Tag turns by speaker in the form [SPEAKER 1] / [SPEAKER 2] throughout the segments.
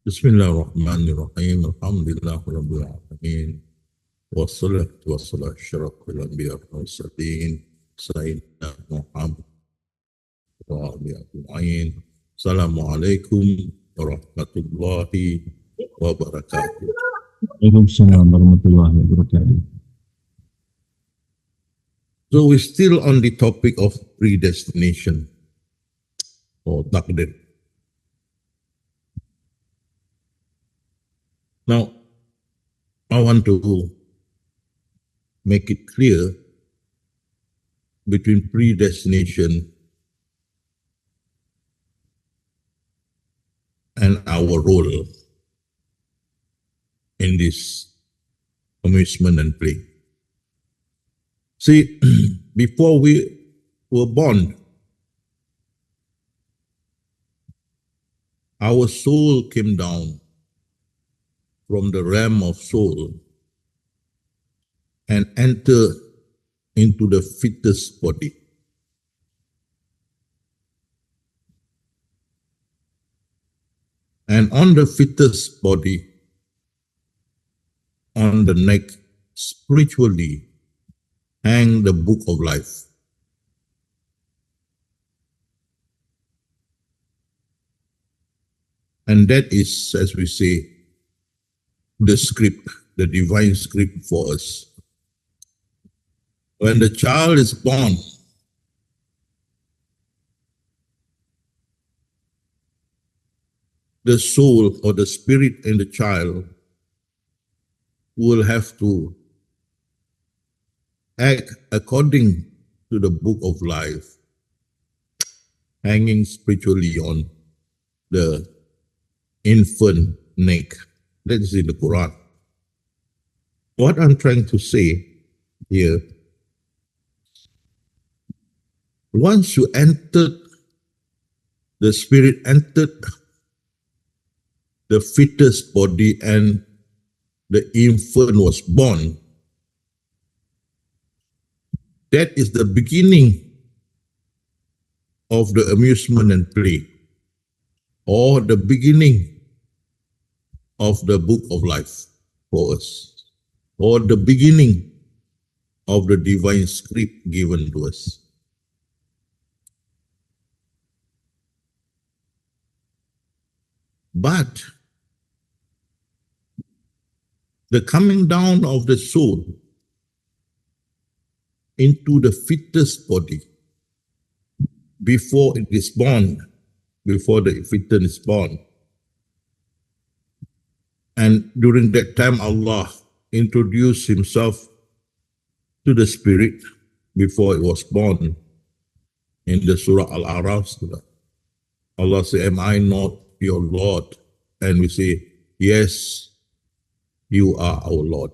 [SPEAKER 1] Bismillahirrahmanirrahim. Alhamdulillah Rabbil Alamin. Wassalatu wassalamu ala asyrafil anbiya wal mursalin sayyidina Muhammad wa alihi ajma'in. Assalamualaikum warahmatullahi wabarakatuh.
[SPEAKER 2] Waalaikumsalam warahmatullahi wabarakatuh.
[SPEAKER 1] So we're still on the topic of predestination or takdir. Now, I want to make it clear between predestination and our role in this amusement and play. See, before we were born, our soul came down from the realm of soul and entered into the fetus body. And on the fetus body, on the neck, spiritually, hang the book of life. And that is, as we say, the script, the divine script for us. When the child is born, the soul or the spirit in the child will have to act according to the book of life, hanging spiritually on the infant neck. That is in the Quran. What I'm trying to say here, once you entered, the spirit entered the fetus body and the infant was born, that is the beginning of the amusement and play, or the beginning of the book of life for us, or the beginning of the divine script given to us. But the coming down of the soul into the fetus body before it is born, before the fetus is born, and during that time Allah introduced himself to the spirit before it was born. In the Surah Al-Araf, Allah said, "Am I not your Lord?" And we say, "Yes, you are our Lord."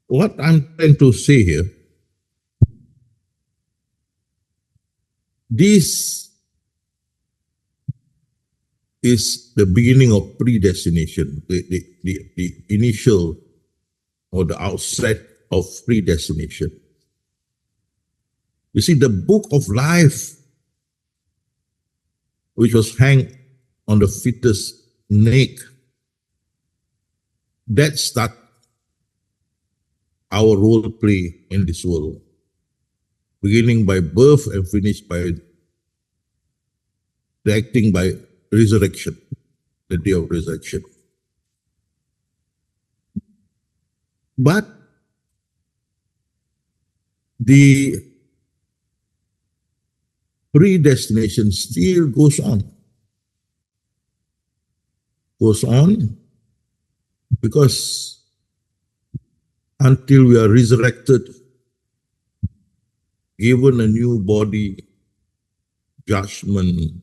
[SPEAKER 1] What I'm trying to say here, this is the beginning of predestination, the initial or the outset of predestination. You see, the book of life, which was hanged on the fetus neck, that start our role play in this world, beginning by birth and finished by the acting by resurrection, the day of resurrection. But the predestination still goes on. Because until we are resurrected, given a new body, judgment,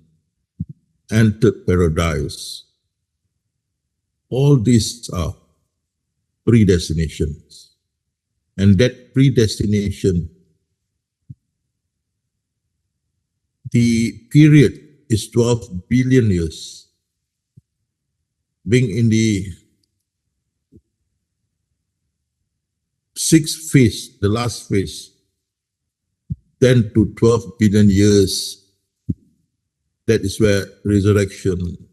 [SPEAKER 1] entered paradise, all these are predestinations. And that predestination, the period is 12 billion years, being in the sixth phase, the last phase, 10 to 12 billion years. That is where resurrection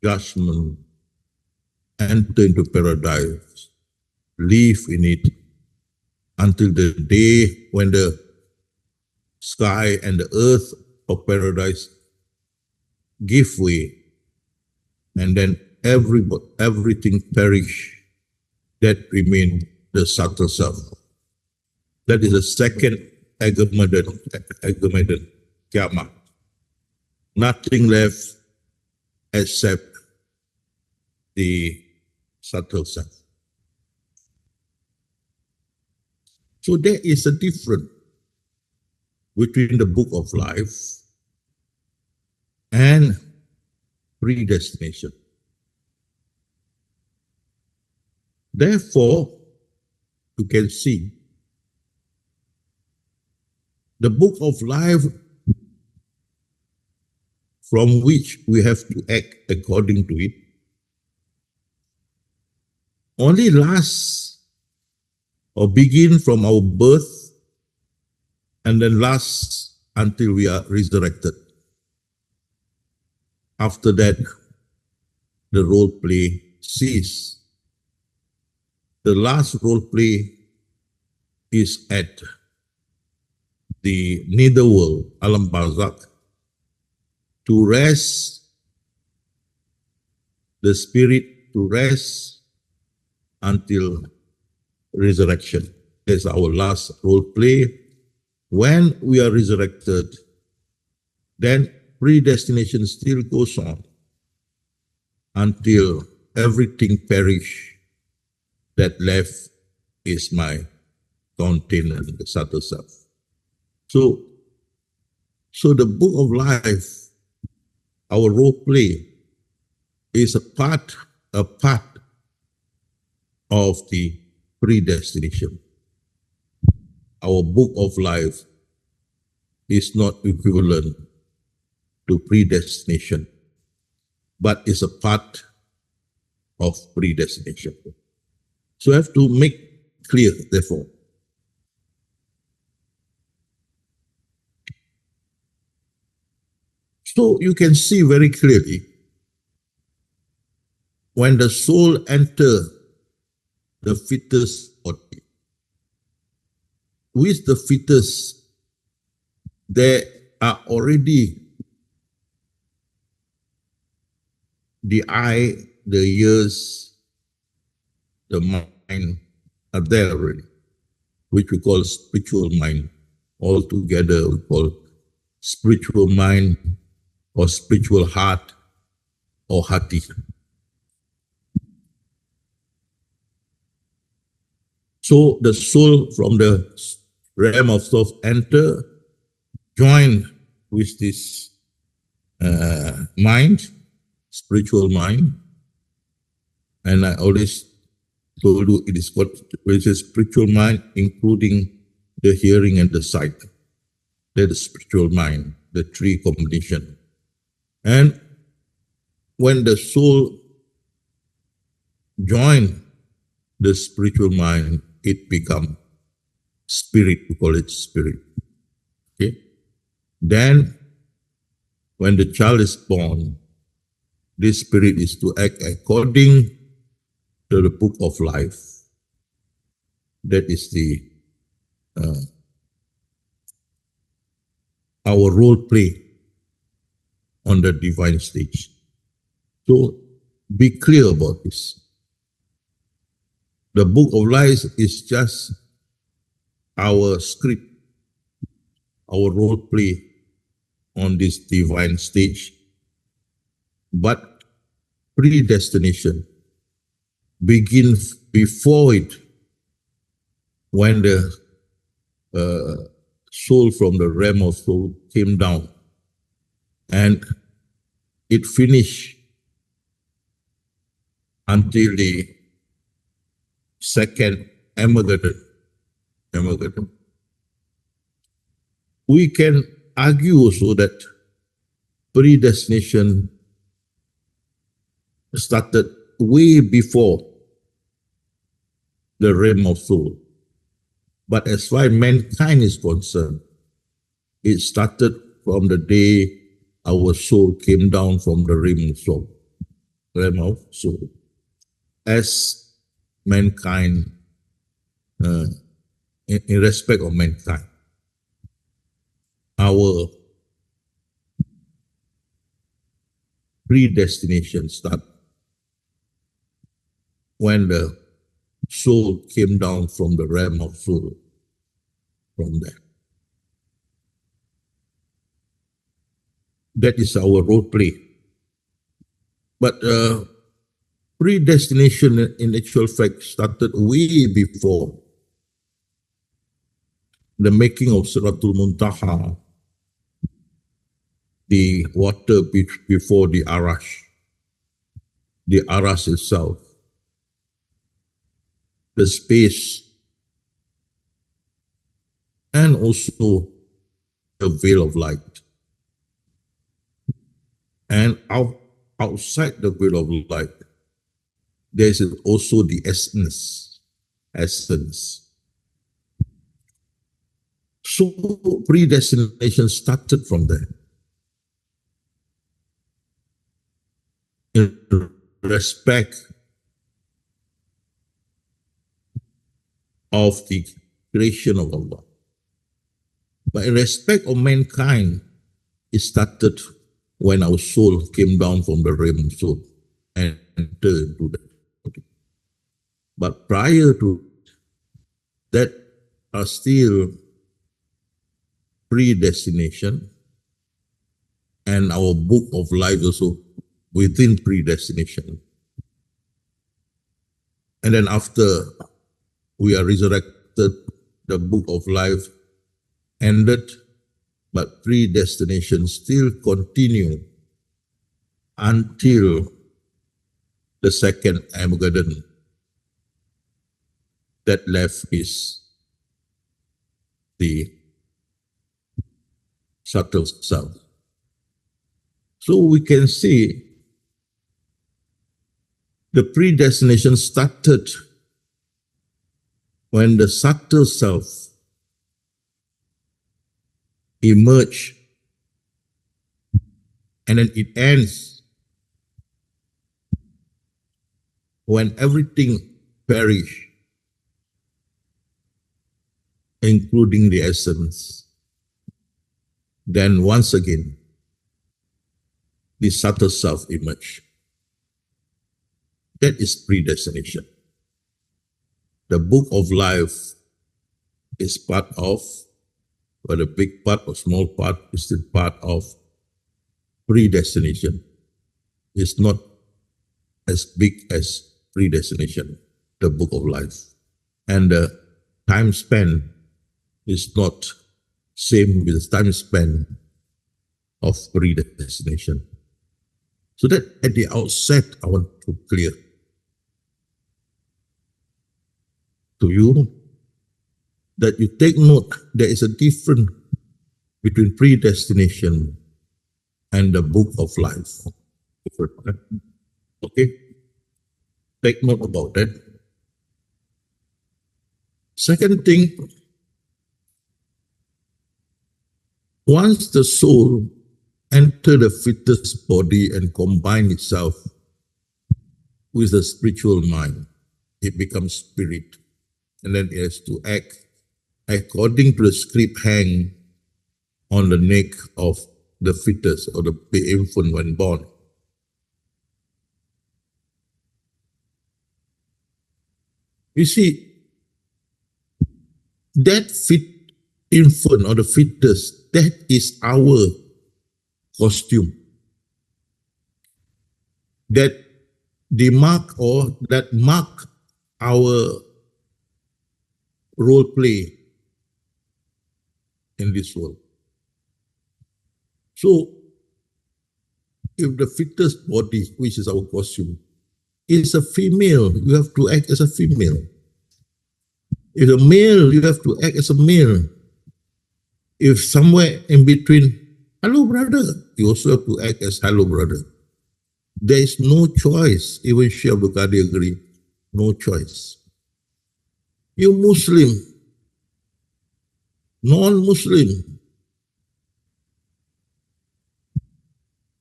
[SPEAKER 1] judgment, enter into paradise, live in it until the day when the sky and the earth of paradise give way, and then everything perish, that remain the subtle self. That is the second Agamemnon Kiamat. Nothing left except the subtle self. So there is a difference between the book of life and predestination. Therefore, you can see the book of life, from which we have to act according to it, only lasts or begin from our birth and then lasts until we are resurrected. After that, the role play ceases. The last role play is at the netherworld, Alam Barzakh, to rest the spirit, to rest until resurrection. That's our last role play. When we are resurrected, then predestination still goes on until everything perish. That left is my container, the subtle self. So the book of life, our role play, is a part of the predestination. Our book of life is not equivalent to predestination, but is a part of predestination. So I have to make clear, therefore. So you can see very clearly when the soul enters the fetus body, with the fetus, there are already the eye, the ears, the mind are there already, which we call spiritual mind. All together we call spiritual mind or spiritual heart or hati. So the soul from the realm of self enter, join with this mind, spiritual mind. And I always told you it is what is a spiritual mind, including the hearing and the sight. That is spiritual mind, the three combination. And when the soul join the spiritual mind, it become spirit. We call it spirit. Okay. Then, when the child is born, this spirit is to act according to the book of life. That is the our role play on the divine stage. So be clear about this. The book of life is just our script, our role play on this divine stage. But predestination begins before it, when the soul from the realm of soul came down, and it finished until the second Armageddon. We can argue also that predestination started way before the realm of soul. But as far as mankind is concerned, it started from the day our soul came down from the realm of soul. realm of soul. As mankind, in respect of mankind, our predestination start when the soul came down from the realm of soul, from there. That is our role play. But predestination in actual fact started way before the making of Suratul Muntaha, the water before the Arash itself, the space, and also the veil of light. And outside the veil of light, there is also the essence. So predestination started from there. In respect of the creation of Allah. But in respect of mankind, it started when our soul came down from the realm of soul and entered into that body. But prior to that are still predestination, and our book of life also within predestination. And then after we are resurrected, the book of life ended, but predestination still continue until the second Armageddon. That left is the subtle self. So we can see the predestination started when the subtle self emerged, and then it ends when everything perish, including the essence. Then once again, the subtle self emerge. That is predestination. The book of life is part of, whether big part or small part, is still part of predestination. It's not as big as predestination, the book of life. And the time span is not same with the time span of predestination. So that at the outset, I want to clear to you that you take note there is a difference between predestination and the book of life. Okay? Take note about that. Second thing, once the soul enter the fetus body and combine itself with the spiritual mind, it becomes spirit. And then it has to act according to the script hang on the neck of the fetus or the infant when born. You see, that infant or the fetus, that is our costume. That mark our role play in this world. So, if the fetus body, which is our costume, is a female, you have to act as a female. If a male, you have to act as a male. If somewhere in between, hello brother, you also have to act as hello brother. There is no choice, even Sheikh Abdul Qadir agree, no choice. You Muslim, non-Muslim,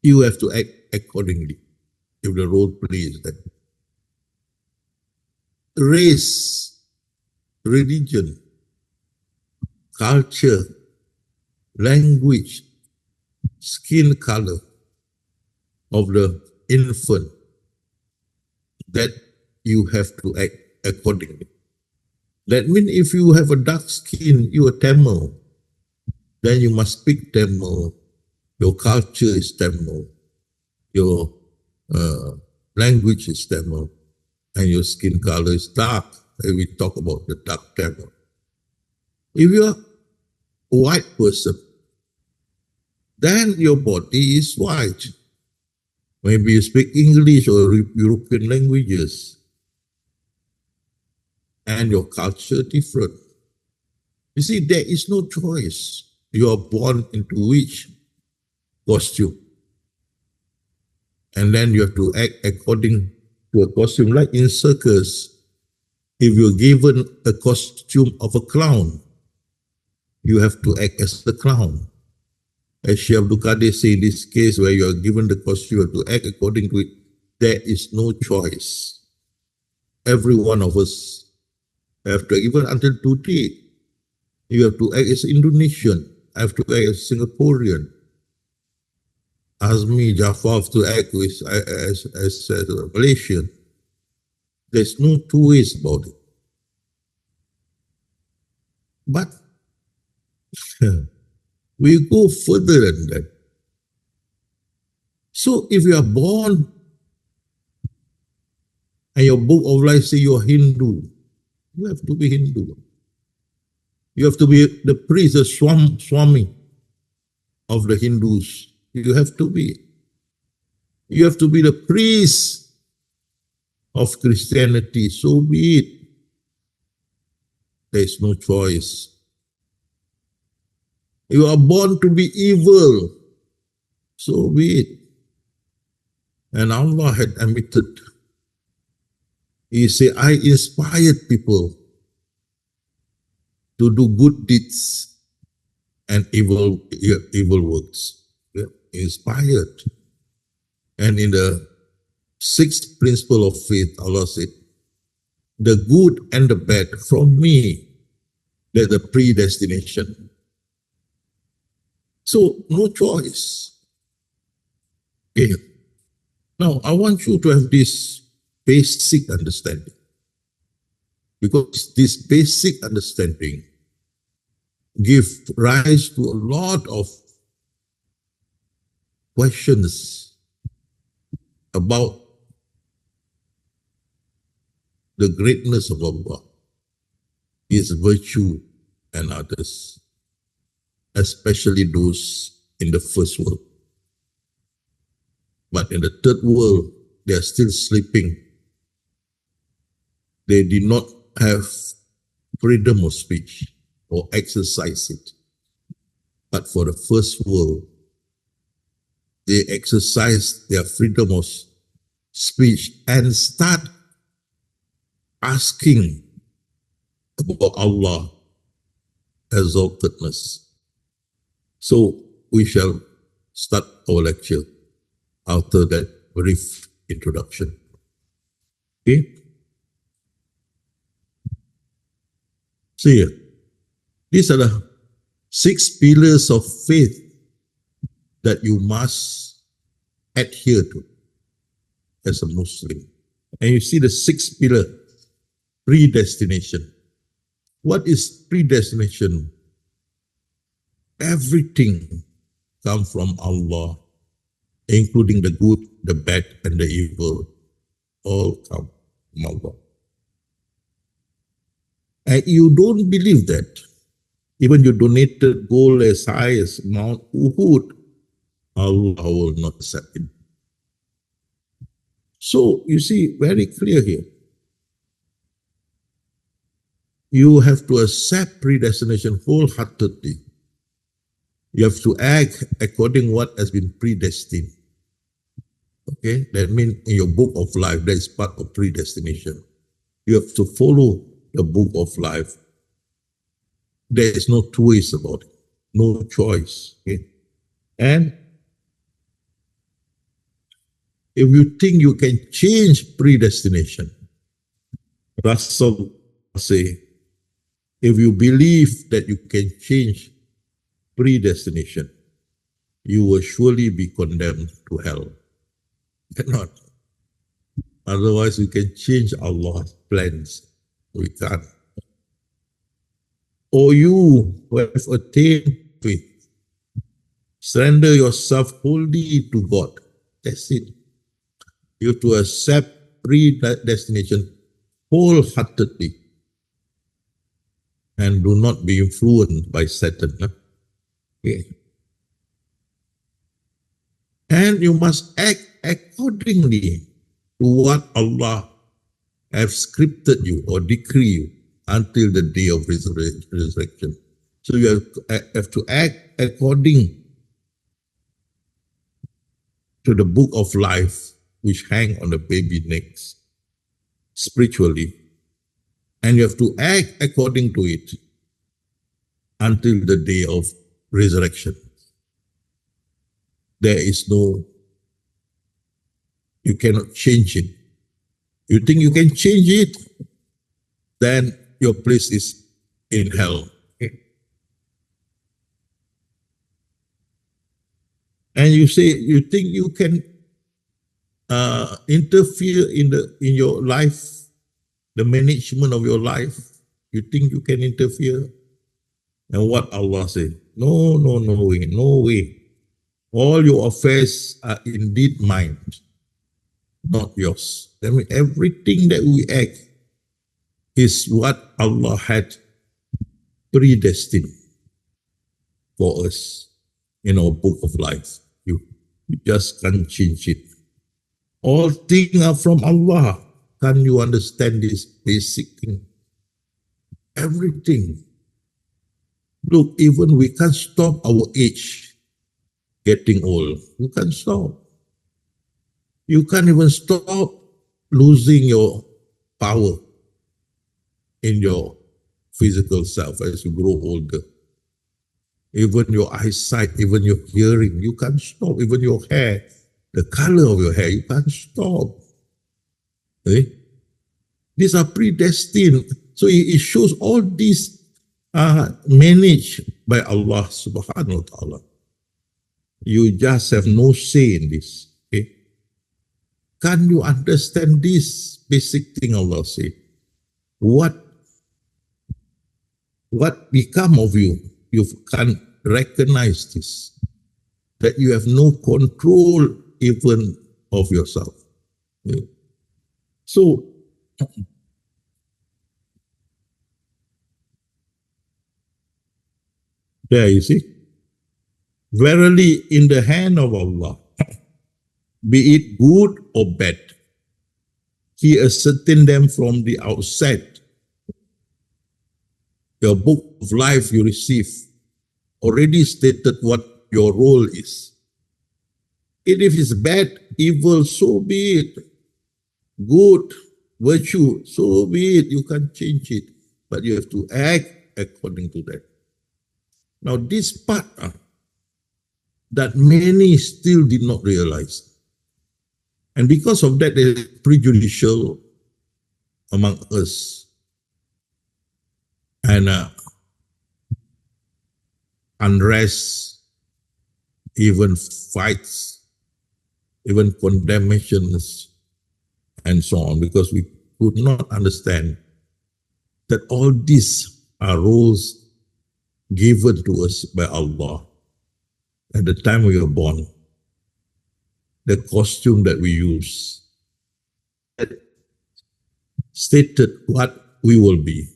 [SPEAKER 1] you have to act accordingly. if the role play is that. Race, religion, culture, language, skin color of the infant, that you have to act accordingly. That means if you have a dark skin, you are Tamil, then you must speak Tamil. Your culture is Tamil. Your language is Tamil. And your skin color is dark. And we talk about the dark Tamil. If you are a white person, then your body is white. Maybe you speak English or European languages. And your culture different. You see, there is no choice. You are born into which costume. And then you have to act according to a costume. Like in circus, if you're given a costume of a clown, you have to act as the clown. As Sheikh Abdul Qadir say, in this case where you are given the costume, you have to act according to it. There is no choice. Every one of us have to, even until today, you have to act as Indonesian, I have to act as Singaporean. Azmi, Jafar have to act as a Malaysian. There's no two ways about it. But we go further than that. So if you are born and your book of life say you're Hindu, you have to be Hindu. You have to be the priest, the Swami of the Hindus. You have to be. You have to be the priest of Christianity. So be it. There is no choice. You are born to be evil. So be it. And Allah had admitted. He said, I inspired people to do good deeds and evil works. Yeah, inspired. And in the sixth principle of faith, Allah said, the good and the bad from me, that's the predestination. So no choice. Okay. Now I want you to have this basic understanding. Because this basic understanding gives rise to a lot of questions about the greatness of Allah, His virtue and others, especially those in the first world. But in the third world, they are still sleeping. They did not have freedom of speech or exercise it. But for the first world, they exercise their freedom of speech and start asking about Allah exaltedness. So we shall start our lecture after that brief introduction. Okay? See here. These are the 6 pillars of faith that you must adhere to as a Muslim. And you see the 6th pillar, predestination. What is predestination? Everything comes from Allah, including the good, the bad, and the evil. All come from Allah. And you don't believe that. Even you donated gold as high as Mount Uhud, Allah will not accept it. So you see, very clear here. You have to accept predestination wholeheartedly. You have to act according to what has been predestined. Okay, that means in your book of life, that is part of predestination. You have to follow the book of life. There is no two ways about it, no choice. Okay? And if you think you can change predestination, Russell say, if you believe that you can change predestination, you will surely be condemned to hell. Cannot. Otherwise, we can change Allah's plans. We can't. Or you who have attained faith, surrender yourself wholly to God. That's it. You have to accept predestination wholeheartedly and do not be influenced by Satan. Okay. And you must act accordingly to what Allah has scripted you or decree you until the day of resurrection. So you have to act according to the book of life which hang on the baby necks spiritually. And you have to act according to it until the day of resurrection. There is no, you cannot change it. You think you can change it, then your place is in hell. Okay. And you say, you think you can interfere in your life, the management of your life. You think you can interfere? And what Allah said, no way, no way. All your affairs are indeed mine, not yours. That means everything that we act is what Allah had predestined for us in our book of life. You just can't change it. All things are from Allah. Can you understand this basic thing? Everything. Look, even we can't stop our age getting old. You can't stop. You can't even stop losing your power in your physical self as you grow older. Even your eyesight, even your hearing, you can't stop. Even your hair, the color of your hair, you can't stop. Okay? These are predestined. So it shows all these are managed by Allah subhanahu wa ta'ala. You just have no say in this. Okay? Can you understand this basic thing Allah said? What become of you? You can't recognize this. That you have no control even of yourself. Okay? So, there you see. Verily in the hand of Allah, be it good or bad, He ascertained them from the outset. Your book of life you receive already stated what your role is. And if it's bad, evil, so be it. Good, virtue, so be it. You can't change it. But you have to act according to that. Now this part that many still did not realize. And because of that, there is prejudicial among us. And unrest, even fights, even condemnations, and so on, because we could not understand that all these are roles given to us by Allah at the time we were born. The costume that we use stated what we will be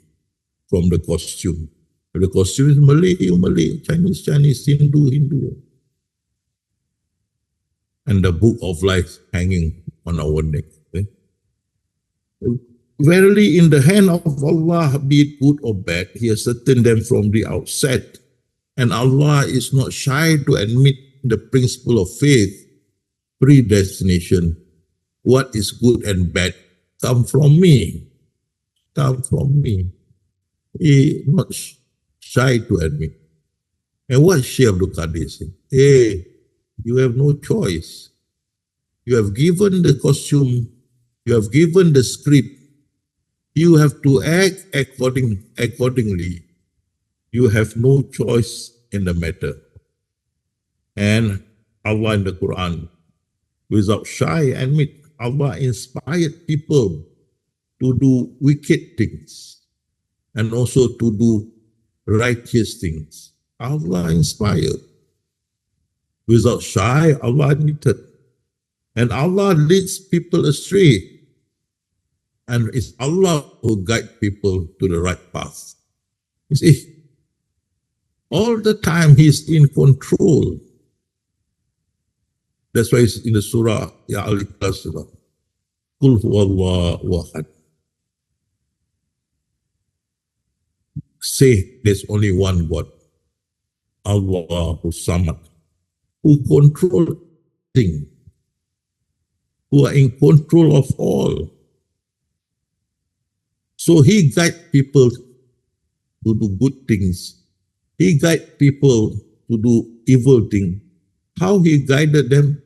[SPEAKER 1] from the costume. The costume is Malay, you Malay, Chinese, Chinese, Hindu, Hindu. And the book of life hanging on our neck. Okay? Verily in the hand of Allah, be it good or bad, He has ascertained them from the outset. And Allah is not shy to admit the principle of faith, predestination. What is good and bad come from me. Come from me. He is not shy to admit. And what Shaykh Abdul Qadir said? Hey, you have no choice. You have given the costume, you have given the script, you have to act accordingly. You have no choice in the matter. And Allah in the Quran, without shy admit, Allah inspired people to do wicked things and also to do righteous things. Allah inspired. Without shy, Allah admitted. And Allah leads people astray. And it's Allah who guides people to the right path. You see, all the time He's in control. That's why it's in the surah, Ya Al-Ikhlas surah. Qul huwallahu ahad. Say there's only one God. Allahu Samad. Who control things. Who are in control of all. So He guides people to do good things. He guides people to do evil things. How He guided them?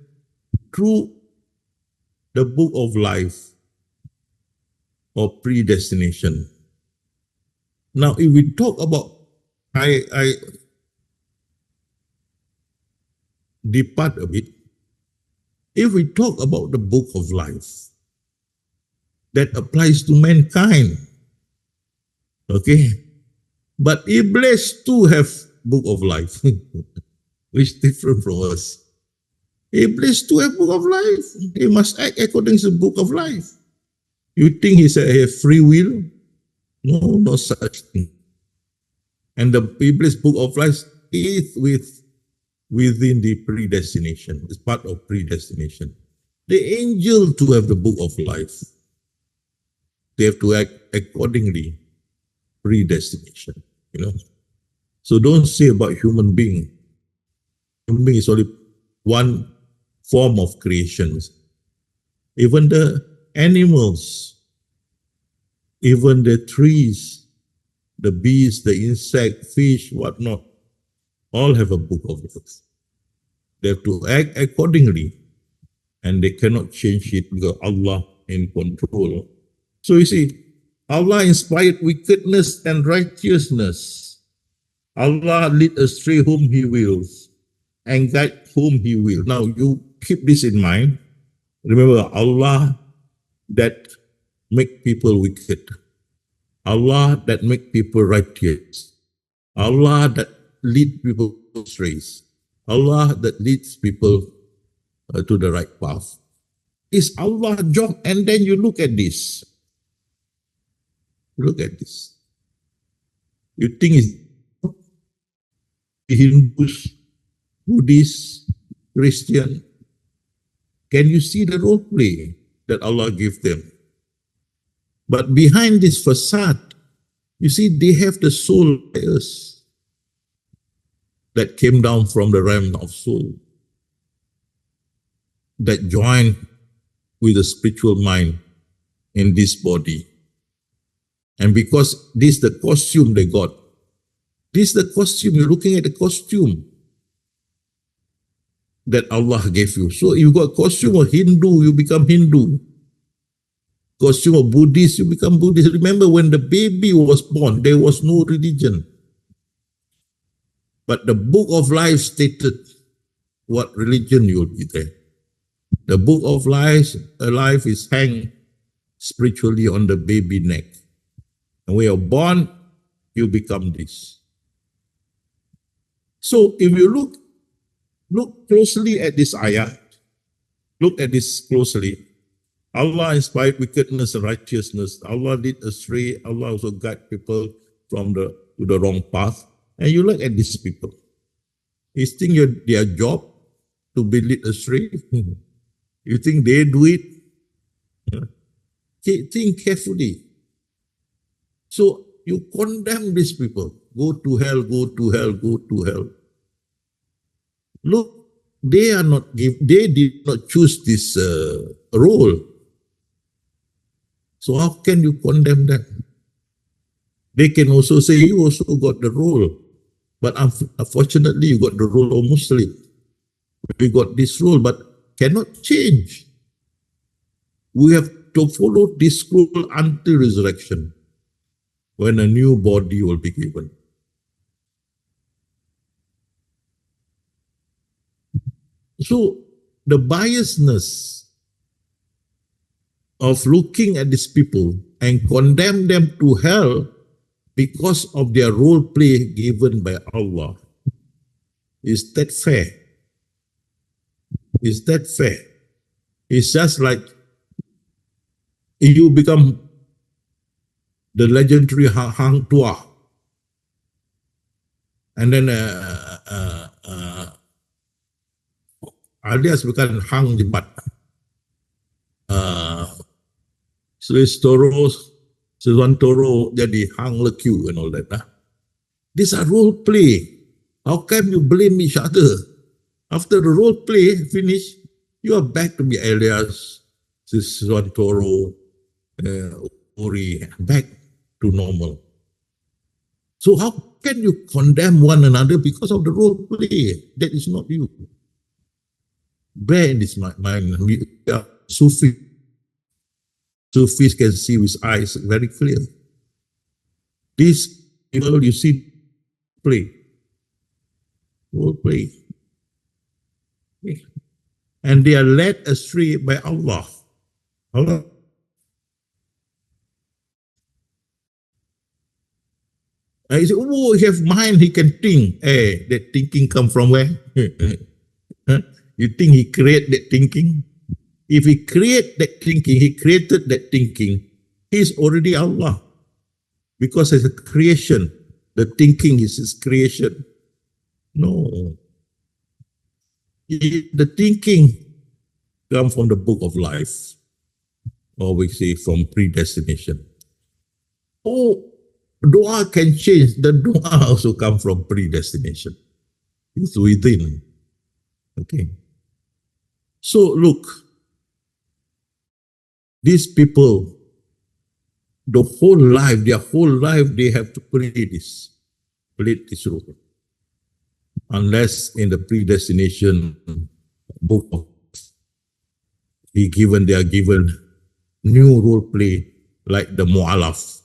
[SPEAKER 1] Through the book of life or predestination. Now, if we talk about, I depart a bit. If we talk about the book of life, that applies to mankind. Okay? But Iblis too have book of life, which is different from us. Iblis too have book of life. He must act according to the book of life. You think he have free will? No, no such thing. And the Iblis book of life is within the predestination. It's part of predestination. The angel too have the book of life. They have to act accordingly. Predestination, you know. So don't say about human being. Human being is only one form of creations. Even the animals, even the trees, the bees, the insect, fish, whatnot, all have a book of life. They have to act accordingly, and they cannot change it because Allah in control. So you see, Allah inspired wickedness and righteousness. Allah lead astray whom He wills and guide whom He will. Now you keep this in mind. Remember, Allah that make people wicked. Allah that make people righteous. Allah that lead people astray. Allah that leads people to the right path. It's Allah's job. And then you look at this. Look at this. You think it's Hindus, Buddhists, Christian. Can you see the role play that Allah gave them? But behind this facade, you see, they have the soul layers that came down from the realm of soul, that joined with the spiritual mind in this body. And because this is the costume they got. This is the costume. You're looking at the costume that Allah gave you. So you got costume of Hindu, you become Hindu. Costume of Buddhist, you become Buddhist. Remember when the baby was born, there was no religion. But the book of life stated what religion you will be there. The book of life is hanged spiritually on the baby neck. And when you're born, you become this. So if you look closely at this ayah, look at this closely. Allah inspired wickedness and righteousness. Allah lead astray. Allah also guide people to the wrong path. And you look at these people. You think their job to be led astray? You think they do it? Think carefully. So you condemn these people. Go to hell, go to hell, go to hell. Look, they did not choose this role. So how can you condemn them? They can also say, you also got the role. But unfortunately, you got the role of Muslim. We got this role, but cannot change. We have to follow this scroll until resurrection, when a new body will be given. So the biasness of looking at these people and condemn them to hell because of their role play given by Allah, is that fair? Is that fair? It's just like you become the legendary Hang Tuah, and then alias bukan Hang Jebat, Sri Toro jadi Hang Lekiu and all that. These are role play. How can you blame each other? After the role play finish, you are back to be alias Sri Toro, Uri, back to normal. So how can you condemn one another because of the role play? That is not you. Bear in this mind, we are Sufi. Sufis can see with eyes very clear. These people you see play, role play. And they are led astray by Allah. Allah. I say, oh, he have mind, he can think. Hey, that thinking come from where? You think he create that thinking? If he create that thinking, he created that thinking, he's already Allah. Because it's a creation. The thinking is his creation. No. The thinking comes from the book of life. Or we say from predestination. Oh, dua can change. The dua also comes from predestination. It's within. Okay. So look, these people, their whole life, they have to play this role. Unless in the predestination book they are given new role play like the mu'alaf,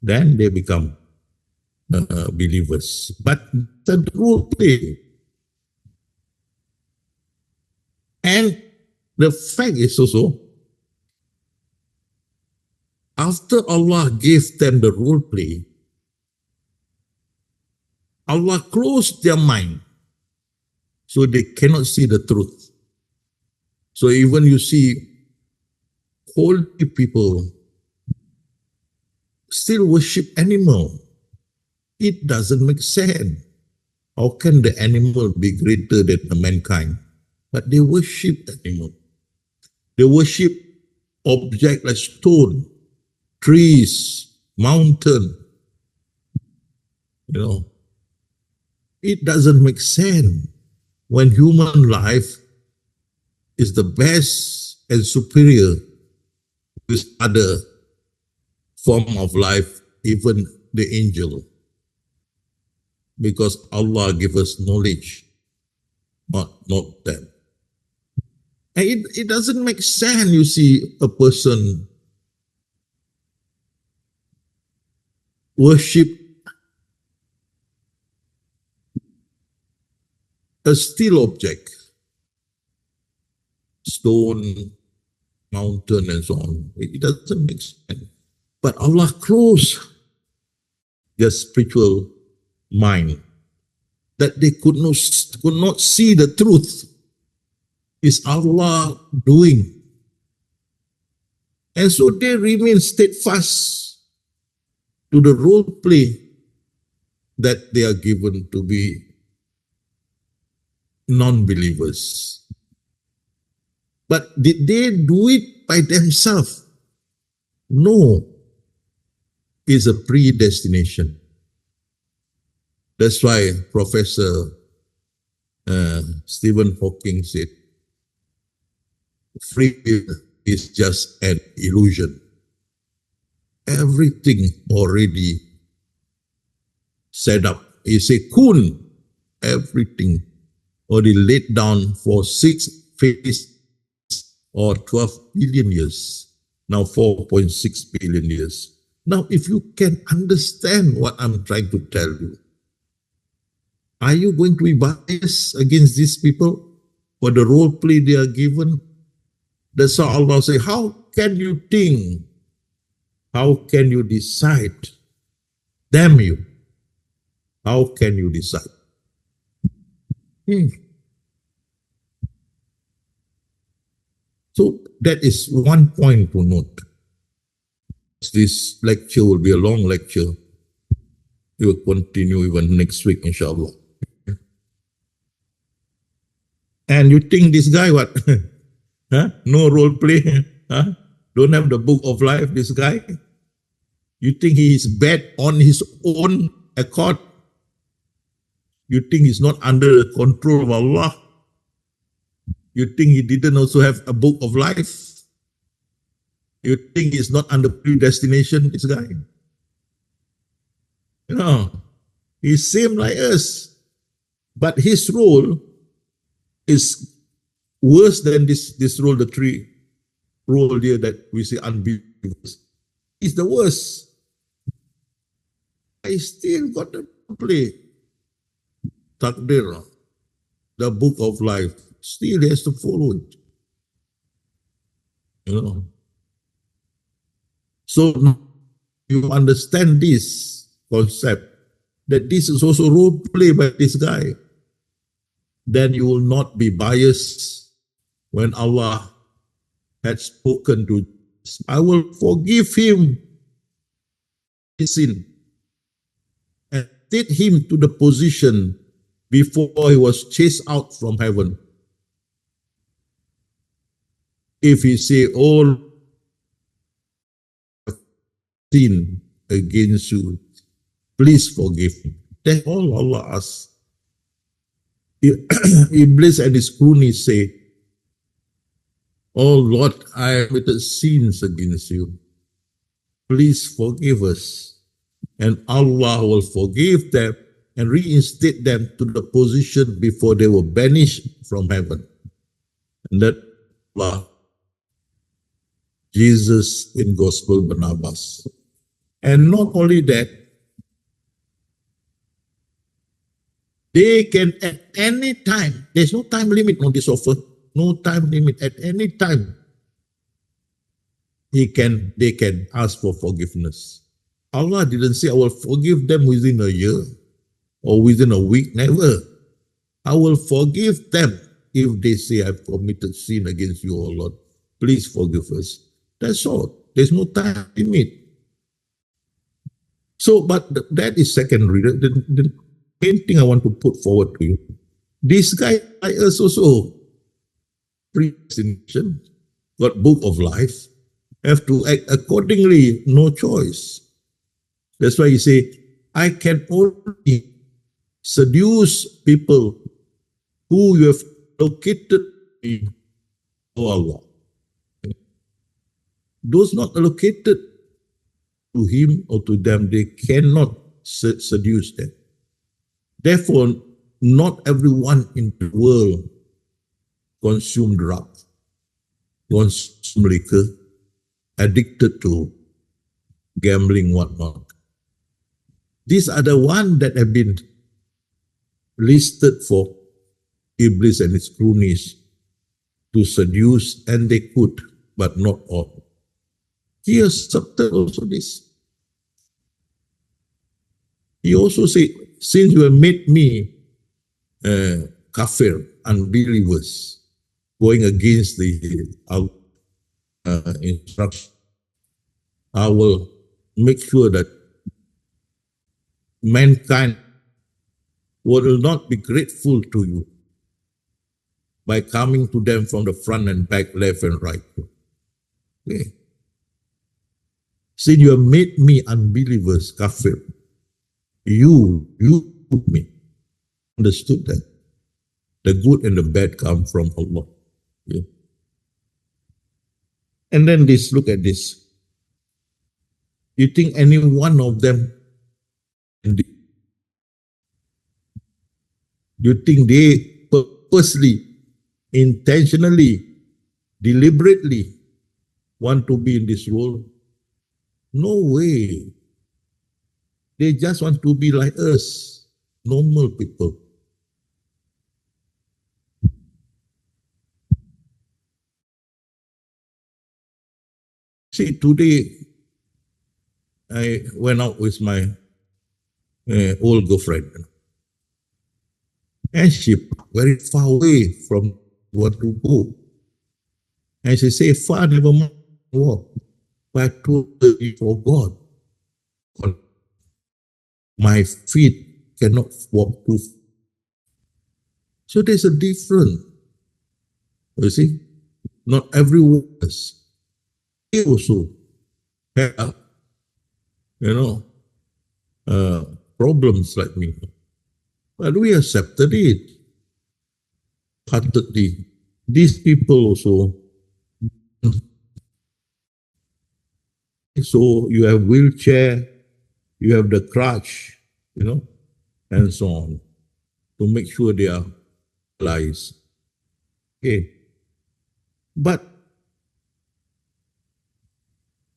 [SPEAKER 1] then they become believers. But the role play, and the fact is also, after Allah gave them the role play, Allah closed their mind so they cannot see the truth. So even you see holy people still worship animal. It doesn't make sense. How can the animal be greater than the mankind? But they worship animal. They worship objects like stone, trees, mountain. You know, it doesn't make sense when human life is the best and superior with other form of life, even the angel. Because Allah gives us knowledge, not them. And it doesn't make sense, you see, a person worship a still object, stone, mountain, and so on. It doesn't make sense. But Allah closed their spiritual mind that they could not see the truth. Is Allah doing? And so they remain steadfast to the role play that they are given to be non-believers. But did they do it by themselves? No. It's a predestination. That's why Professor Stephen Hawking said, free will is just an illusion. Everything already set up. He said, kun, everything already laid down for 6 phases or 12 billion years, now 4.6 billion years. Now, if you can understand what I'm trying to tell you, are you going to be biased against these people for the role play they are given? That's how Allah say, how can you think? How can you decide? Damn you. How can you decide? So that is one point to note. This lecture will be a long lecture. We will continue even next week, inshallah. And you think this guy what? Huh? No role play? Huh? Don't have the book of life, this guy? You think he is bad on his own accord? You think he's not under the control of Allah? You think he didn't also have a book of life? You think he's not under predestination, this guy? You know, he's same like us. But his role is worse than this role, the three role here that we say unbelievers. It's the worst. I still got to play Takdir, the book of life. Still has to follow it. You know. So you understand this concept, that this is also role play by this guy, then you will not be biased when Allah had spoken to us. I will forgive him his sin and take him to the position before he was chased out from heaven. If he say, all sin against you, please forgive me. That's all Allah asks. Iblis and his cronies say, oh Lord, I have committed sins against you. Please forgive us. And Allah will forgive them and reinstate them to the position before they were banished from heaven. And that Allah, Jesus in Gospel Barnabas. And not only that, they can at any time, there's no time limit on this offer, no time limit, at any time, they can ask for forgiveness. Allah didn't say, I will forgive them within a year or within a week, never. I will forgive them if they say, I've committed sin against you, O Lord. Please forgive us. That's all. There's no time limit. So, but that is secondary. The main thing I want to put forward to you, this guy like us also, predestination, got book of life, have to act accordingly, no choice. That's why he say, I can only seduce people who you have located in Allah. Those not allocated to him or to them, they cannot seduce them. Therefore, not everyone in the world consume drugs, consume liquor, addicted to gambling, whatnot. These are the ones that have been listed for Iblis and his cronies to seduce, and they could, but not all. He accepted also this. He also said, since you have made me kafir, unbelievers, going against the instruction, I will make sure that mankind will not be grateful to you by coming to them from the front and back, left and right. Okay. Since you have made me unbelievers, kafir, you put me. Understood that. The good and the bad come from Allah. Okay. And then this, look at this. You think any one of them, do you think they purposely, intentionally deliberately want to be in this role. No way. They just want to be like us, normal people. See, today I went out with my old girlfriend, and she very far away from what to go. And she say, far, never mind, walk. But I told her, for God, my feet cannot walk too. So there's a difference. You see, not everyone is. They also have, problems like me. But we accepted it. Heartedly. These people also. So you have wheelchair, you have the crutch, and so on, to make sure they are realized. Okay. But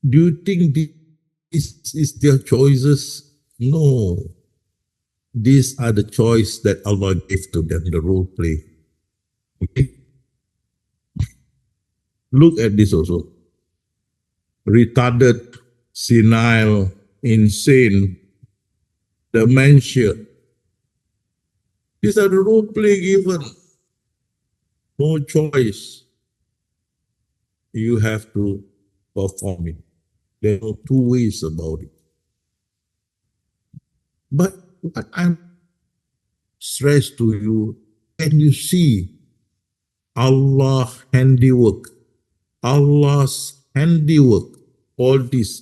[SPEAKER 1] do you think this is their choices? No. These are the choice that Allah gave to them, the role play. Okay. Look at this also. Retarded, senile, insane, dementia. These are the role play given. No choice. You have to perform it. There are two ways about it. But what I'm stressed to you, can you see Allah's handiwork? Allah's handiwork. All this,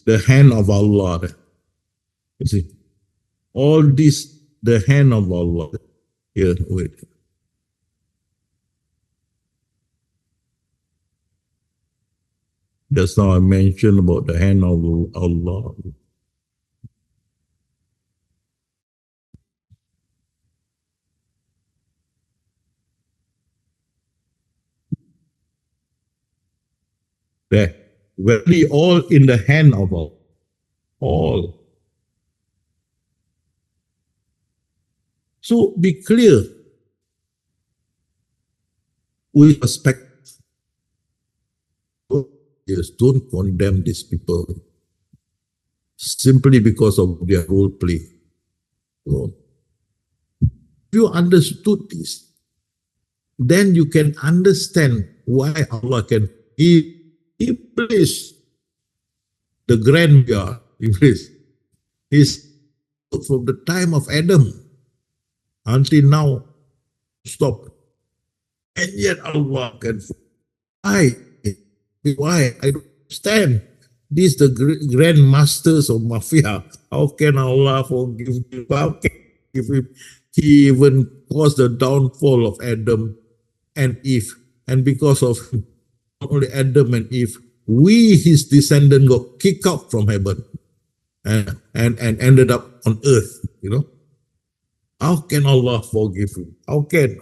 [SPEAKER 1] the hand of Allah. You see, all this, the hand of Allah. Here, wait. Just now I mentioned about the hand of Allah. There. Really all in the hand of Allah. All. So be clear. With respect, yes, don't condemn these people simply because of their role play. So, if you understood this, then you can understand why Allah can Iblis, the graveyard, Iblis, is from the time of Adam until now, stop. And yet Allah can, why? I don't understand. These the grand masters of mafia. How can Allah forgive him? How can he forgive him? He even caused the downfall of Adam and Eve. And because of not only Adam and Eve, we, his descendants, got kicked out from heaven and ended up on earth, How can Allah forgive you? How can?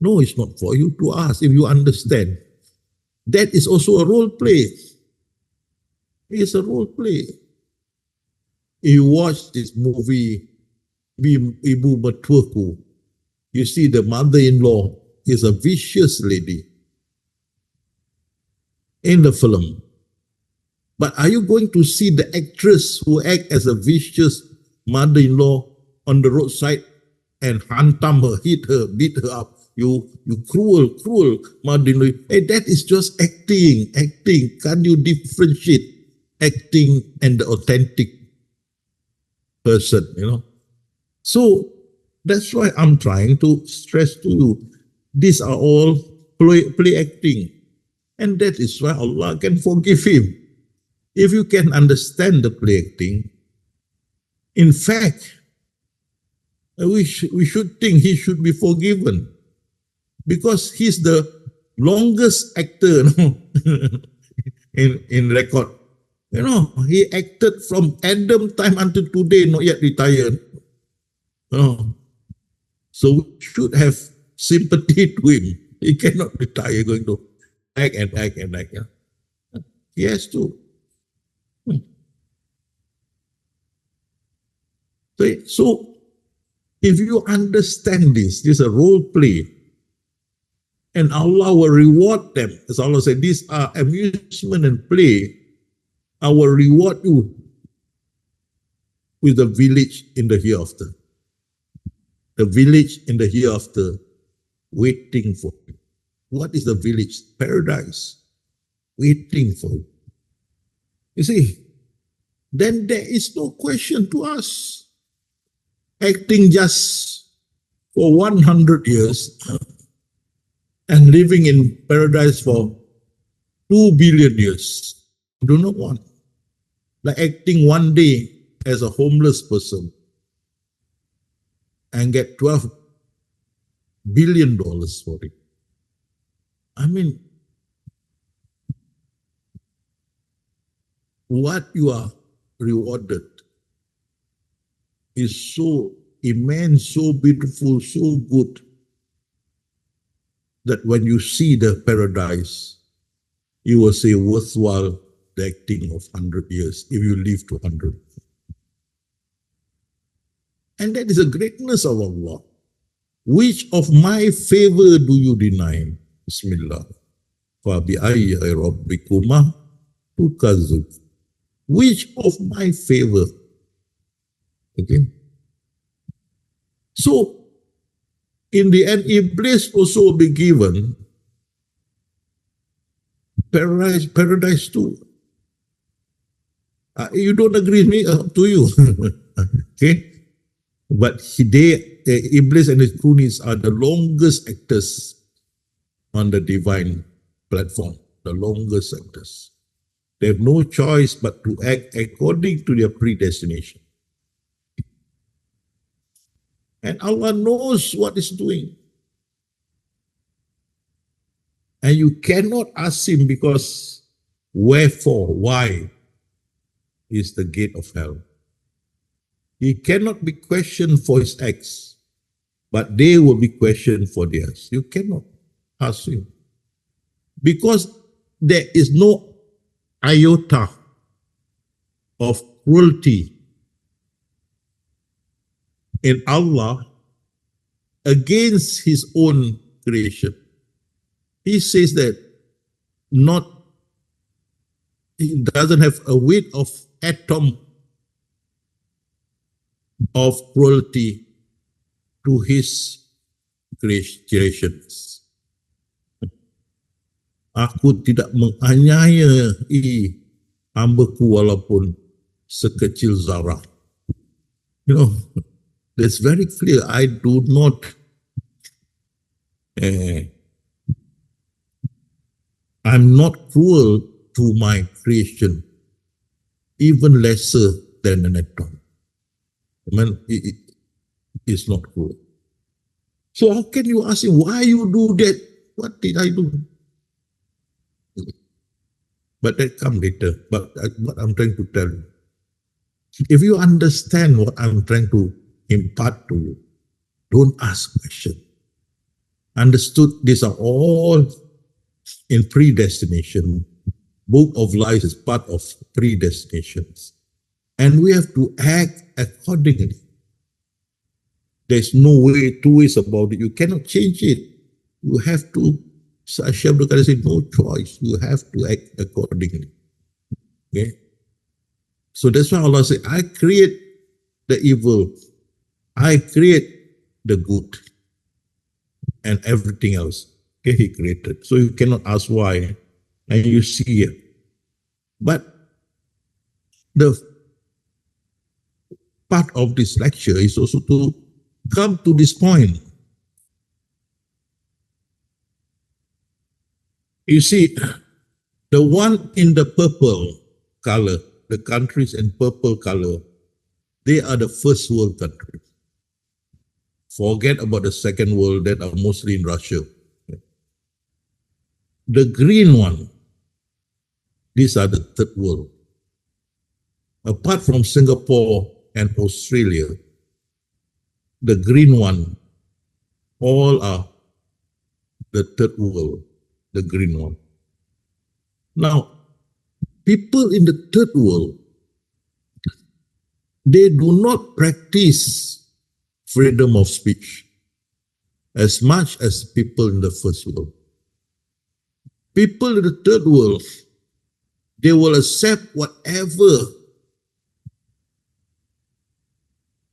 [SPEAKER 1] No, it's not for you to ask if you understand. That is also a role play. It's a role play. You watch this movie, Ibu Mertuaku, you see the mother-in-law is a vicious lady in the film. But are you going to see the actress who act as a vicious mother-in-law on the roadside and hantam her, hit her, beat her up? You cruel mother-in-law. Hey, that is just acting. Can you differentiate acting and the authentic person, So that's why I'm trying to stress to you, these are all play acting. And that is why Allah can forgive him. If you can understand the play acting, in fact, we should think he should be forgiven because he's the longest actor in record. He acted from Adam time until today, not yet retired. So we should have sympathy to him. He cannot retire going to act and act and act. Yeah? He has to. So if you understand this is a role play, and Allah will reward them. As Allah said, these are amusement and play. I will reward you with a village in the hereafter. The village in the hereafter waiting for you. What is the village? Paradise. Waiting for you. You see, then there is no question to us. Acting just for 100 years and living in paradise for 2 billion years. Do not want. Like acting one day as a homeless person and get $12 billion for it. I mean, what you are rewarded is so immense, so beautiful, so good, that when you see the paradise, you will say worthwhile the acting of 100 years if you live to 100. And that is the greatness of Allah. Which of my favor do you deny? Bismillah. فَبِأَيِّ رَبِّكُمَا تُكَذِّبُونَ. Which of my favor? Okay. So, in the end, Iblis also will be given paradise too. You don't agree with me? Up to you. Okay. But Iblis and his cronies are the longest actors on the divine platform. The longest actors. They have no choice but to act according to their predestination. And Allah knows what He's doing. And you cannot ask Him because wherefore, why is the gate of hell. He cannot be questioned for his acts, but they will be questioned for theirs. You cannot ask Him. Because there is no iota of cruelty in Allah against His own creation. He says that He doesn't have a weight of atom of cruelty to His creations. Aku tidak menganiayai hamba-Ku walaupun sekecil zarah. You know, that's very clear. I do not I'm not cruel to my creation, even lesser than an atom. I mean, it's not cruel. So how can you ask Him, why you do that? What did I do? But that comes later. But what I'm trying to tell you, if you understand what I'm trying to impart to you, don't ask questions. Understood, these are all in predestination. Book of Life is part of predestinations. And we have to act accordingly. There's no way, two ways about it. You cannot change it. You have to, Shaykh Abdul Qadir said, no choice. You have to act accordingly. Okay? So that's why Allah said, I create the evil. I create the good. And everything else. Okay, He created. So you cannot ask why. And you see it. But the part of this lecture is also to come to this point. You see, the one in the purple color, the countries in purple color, they are the first world countries. Forget about the second world that are mostly in Russia. The green one, these are the third world. Apart from Singapore and Australia, the green one, all are the third world, the green one. Now, people in the third world, they do not practice freedom of speech as much as people in the first world. People in the third world, they will accept whatever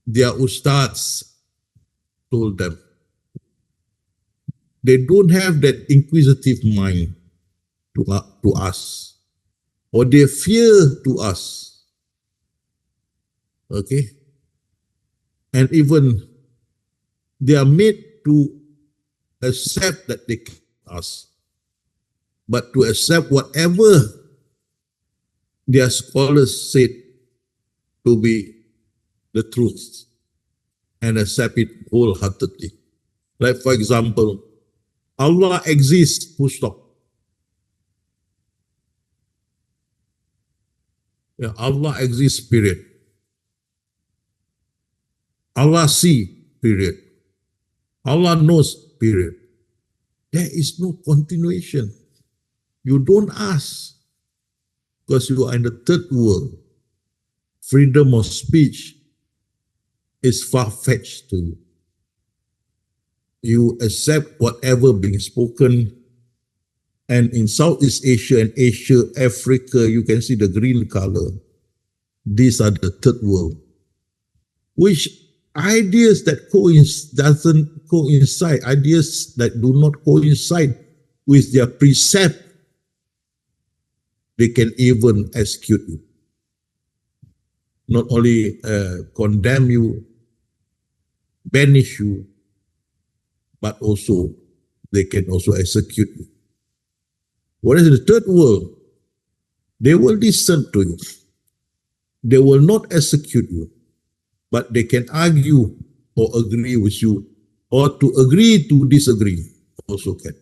[SPEAKER 1] their ustadz told them. They don't have that inquisitive mind to us, or they fear to us. Okay? And even they are made to accept that they can us, but to accept whatever their scholars said to be the truth and accept it wholeheartedly. Like, for example, Allah exists, full stop. Yeah, Allah exists, period. Allah see, period. Allah knows, period. There is no continuation. You don't ask because you are in the third world. Freedom of speech is far-fetched to you. You accept whatever being spoken. And in Southeast Asia and Asia, Africa, you can see the green color. These are the third world. Which ideas that doesn't coincide, ideas that do not coincide with their precept, they can even execute you. Not only condemn you, banish you, but also they can also execute you. Whereas in the third world, they will listen to you. They will not execute you, but they can argue or agree with you, or to agree to disagree also can.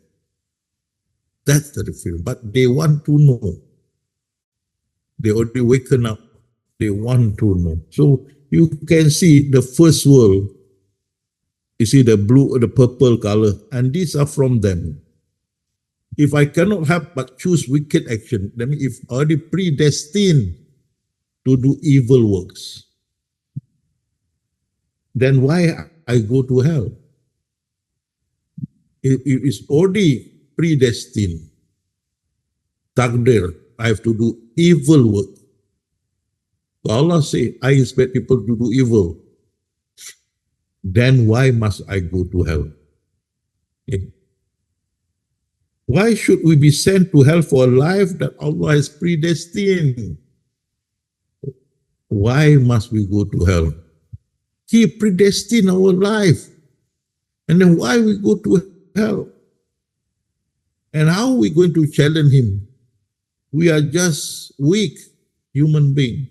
[SPEAKER 1] That's the difference. But they want to know. They already waken up. They want to know. So you can see the first world. You see the blue or the purple color, and these are from them. If I cannot help but choose wicked action, that means if already predestined to do evil works, then why I go to hell? It is already predestined. Takdir, I have to do evil work. So Allah say, I expect people to do evil. Then why must I go to hell? Okay. Why should we be sent to hell for a life that Allah has predestined? Why must we go to hell? He predestined our life. And then why we go to hell? And how are we going to challenge him? We are just weak human beings.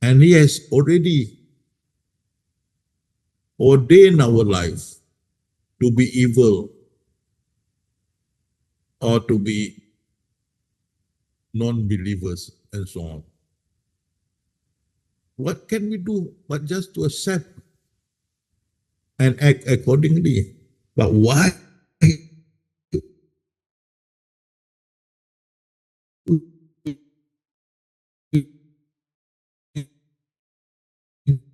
[SPEAKER 1] And he has already ordained our life to be evil or to be non-believers and so on. What can we do but just to accept and act accordingly? But why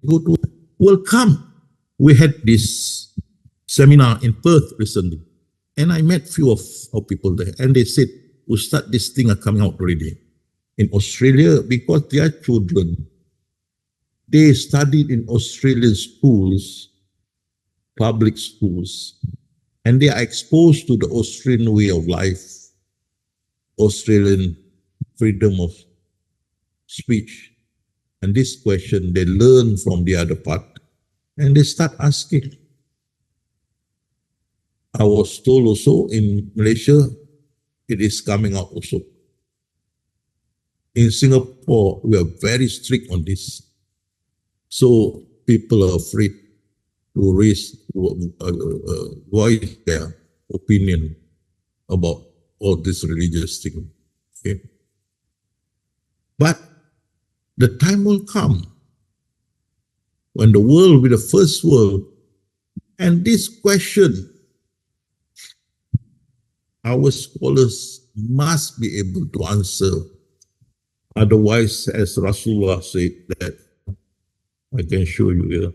[SPEAKER 1] go to will come? We had this seminar in Perth recently, and I met few of people there, and they said, Ustadz, this thing are coming out already in Australia because their children, they studied in Australian schools, public schools, and they are exposed to the Australian way of life, Australian freedom of speech. And this question they learn from the other part, and they start asking. I was told also in Malaysia, it is coming out also. In Singapore, we are very strict on this. So people are afraid to raise, voice their opinion about all this religious thing. Okay? But the time will come when the world will be the first world, and this question our scholars must be able to answer. Otherwise, as Rasulullah said, that I can show you here.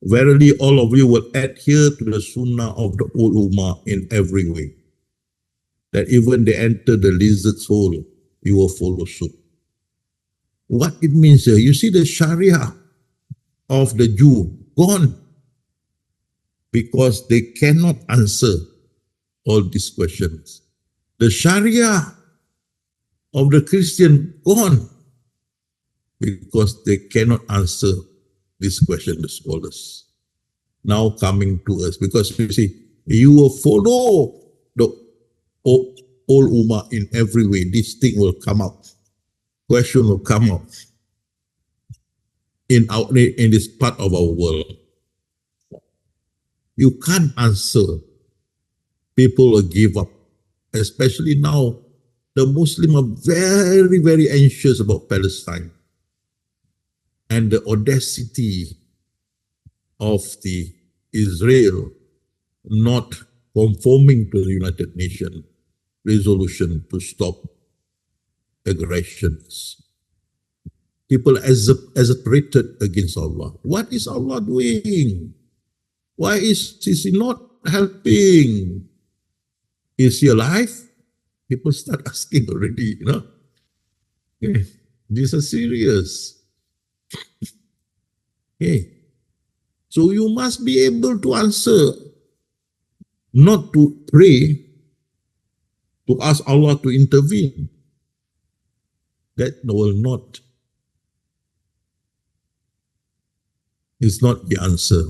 [SPEAKER 1] Verily, all of you will adhere to the sunnah of the old ummah in every way. That even they enter the lizard's hole, you will follow suit. What it means here, you see the Sharia of the Jew gone because they cannot answer all these questions. The Sharia of the Christian gone because they cannot answer this question, the scholars. Now coming to us, because you see, you will follow the old ummah in every way. This thing will come up. Question will come up in this part of our world. You can't answer. People will give up. Especially now, the Muslims are very, very anxious about Palestine. And the audacity of the Israel not conforming to the United Nations resolution to stop aggressions. People exasperated against Allah. What is Allah doing? Why is he not helping? Is he alive? People start asking already, you know. Okay. These are serious. Okay. So you must be able to answer, not to pray, to ask Allah to intervene. That will not, is not the answer.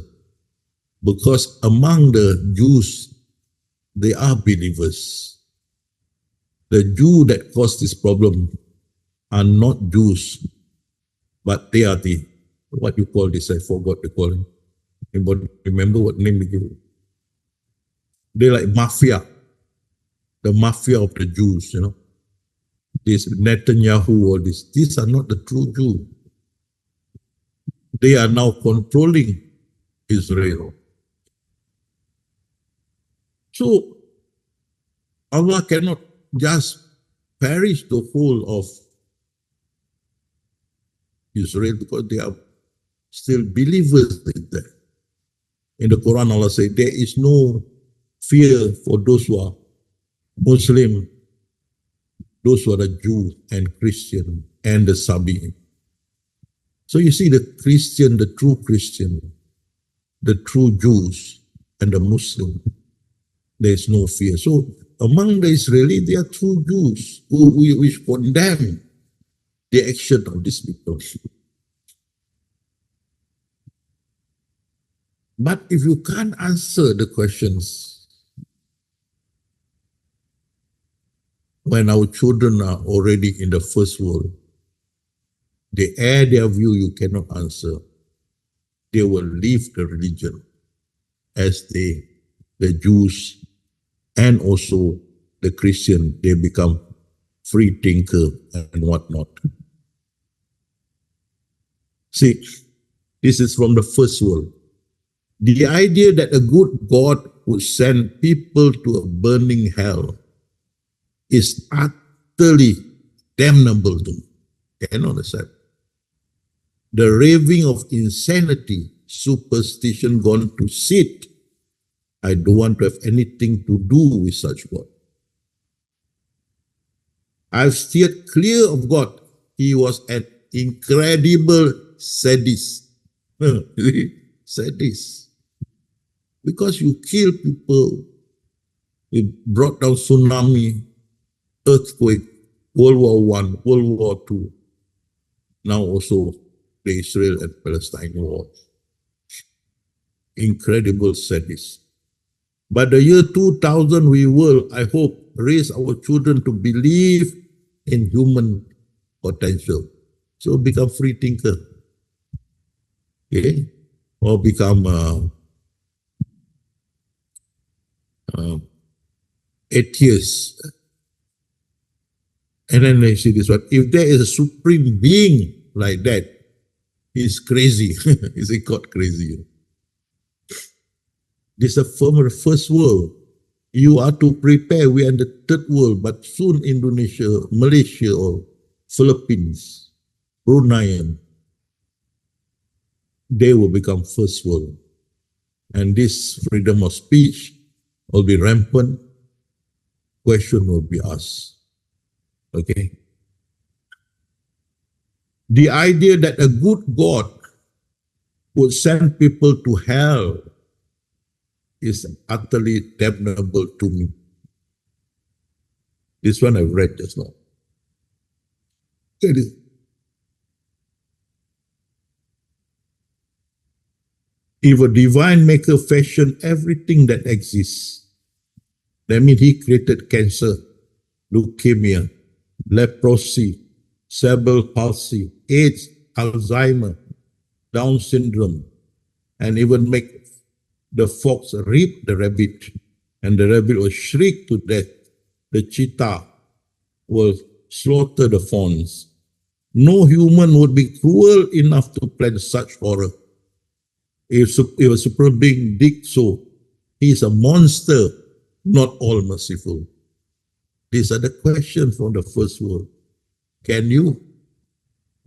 [SPEAKER 1] Because among the Jews, they are believers. The Jew that caused this problem are not Jews, but they are the, what you call this, I forgot to call it. Anybody remember what name they give it? They're like mafia, the mafia of the Jews, you know. This Netanyahu, all this, these are not the true Jew. They are now controlling Israel. So Allah cannot just perish the whole of Israel because they are still believers in that. In the Quran, Allah says there is no fear for those who are Muslim, those who are the Jew and Christian and the Sabi. So you see the Christian, the true Jews and the Muslim, there is no fear. So among the Israeli, they are true Jews which condemn the action of these people. But if you can't answer the questions, when our children are already in the first world, they air their view, you cannot answer. They will leave the religion as the Jews and also the Christian, they become free thinker and whatnot. See, this is from the first world. The idea that a good God would send people to a burning hell is utterly damnable to me. Cannot accept. The raving of insanity, superstition gone to seed. I don't want to have anything to do with such God. I've steered clear of God. He was an incredible sadist. Sadist. Because you kill people, you brought down tsunami, earthquake, World War I, World War II, now also the Israel and Palestine war. Incredible sadist. By the year 2000, we will, I hope, raise our children to believe in human potential. So become free thinker. Okay? Or become atheist. And then they see this one. If there is a supreme being like that, he's crazy. Is he got crazy? This is from the first world. You are to prepare. We are in the third world, but soon Indonesia, Malaysia, or Philippines, Brunei, they will become first world. And this freedom of speech will be rampant. Question will be asked. Okay. The idea that a good God would send people to hell is utterly damnable to me. This one I've read just now. If a divine maker fashioned everything that exists, that means he created cancer, leukemia, leprosy, cerebral palsy, AIDS, Alzheimer, Down syndrome, and even make the fox rip the rabbit, and the rabbit will shriek to death. The cheetah will slaughter the fawns. No human would be cruel enough to plan such horror. If a super being did so, he is a monster, not all merciful. These are the questions from the first world. Can you?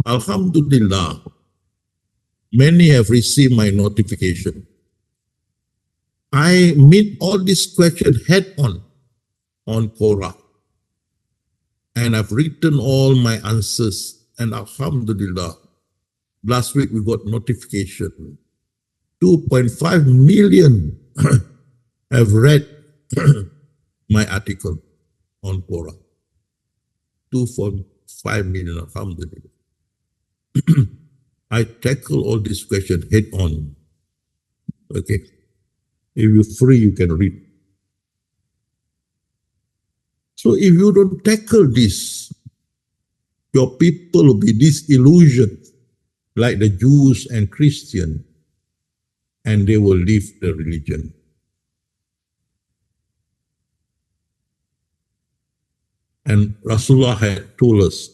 [SPEAKER 1] Alhamdulillah, many have received my notification. I meet all these questions head on Quora. And I've written all my answers. And Alhamdulillah, last week we got notification. 2.5 million have read my article on Quora. 2.5 million, Alhamdulillah. I tackle all these questions head on. Okay. If you're free, you can read. So if you don't tackle this, your people will be disillusioned like the Jews and Christians, and they will leave the religion. And Rasulullah had told us,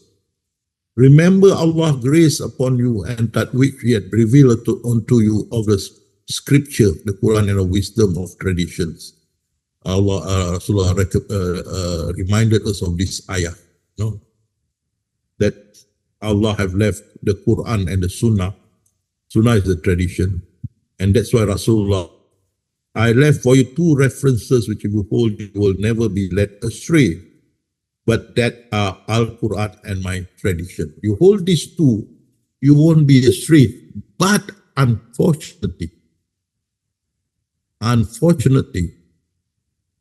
[SPEAKER 1] remember Allah's grace upon you and that which He had revealed unto you of the scripture, the Quran, and the wisdom of traditions. Rasulullah reminded us of this ayah, no? That Allah have left the Quran and the Sunnah. Sunnah is the tradition. And that's why Rasulullah, I left for you two references which if you hold, you will never be led astray. But that are Al-Quran and my tradition. You hold these two, you won't be astray. But unfortunately,